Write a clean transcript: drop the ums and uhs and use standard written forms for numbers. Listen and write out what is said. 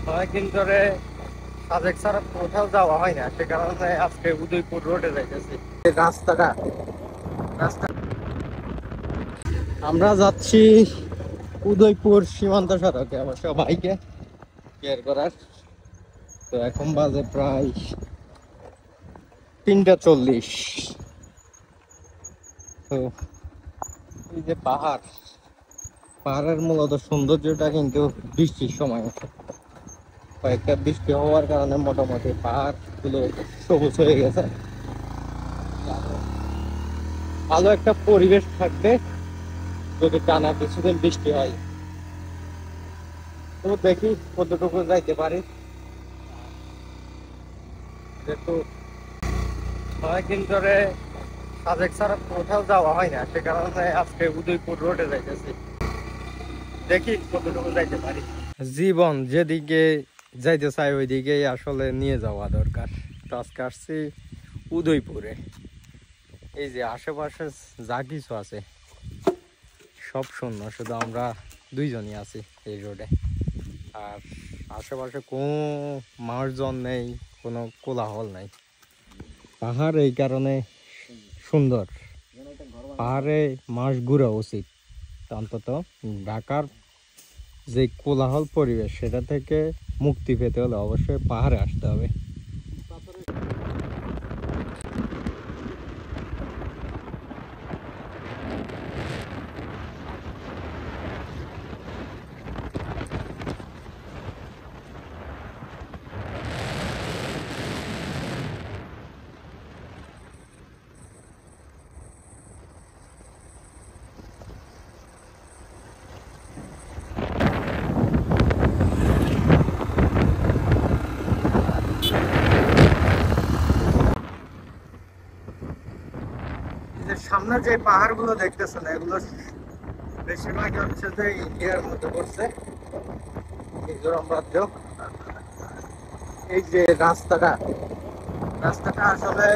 কয়েকদিন ধরে সাজেক ছাড়া কোথাও যাওয়া হয় না, সে কারণে আজকে উদয়পুর রোডে যাইতেছি। রাস্তাটা রাস্তা আমরা যাচ্ছি উদয়পুর সীমান্ত সড়কে অবশ্য বাইকে বের করার। তো এখন বাজে প্রায় 3:40। তো এই যে পাহাড়ের মূলত সৌন্দর্যটা কিন্তু বৃষ্টির সময় কয়েকটা বৃষ্টি হওয়ার কারণে মোটামুটি পাহাড় গুলো সবুজ হয়ে গেছে। ভালো একটা পরিবেশ থাকবে যদি টানা কিছুদিন বৃষ্টি হয়। তো দেখি কতটুকু যাইতে পারি, যেহেতু কয়েকদিন ধরে সাজেক ছাড়া কোথাও যাওয়া হয় না, সে কারণে আজকে উদয়পুর রোডে যাইতেছি। দেখি কতটুকু যাইতে পারি। জীবন যেদিকে যাইতে চাই ওইদিকেই আসলে নিয়ে যাওয়া দরকার। তো আজকে আসছি উদয়পুরে। এই যে আশেপাশে যা কিছু আছে সব শূন্য, শুধু আমরা দুইজনই আছি এই রোডে। আর আশেপাশে কোনো মানুষজন নেই, কোনো কোলাহল নেই। পাহাড় এই কারণে সুন্দর, পাহাড়ে মাস ঘুরা উচিত। অন্তত ঢাকার যে কোলাহল পরিবেশ সেটা থেকে মুক্তি পেতে হলে অবশ্যই পাহাড়ে আসতে হবে। সামনে যে পাহাড় গুলো দেখতেছেন এগুলো বেশিরভাগ হচ্ছে যে ইন্ডিয়ার মধ্যে পড়ছে, মিজোরাম রাজ্য। এই যে রাস্তাটা আসলে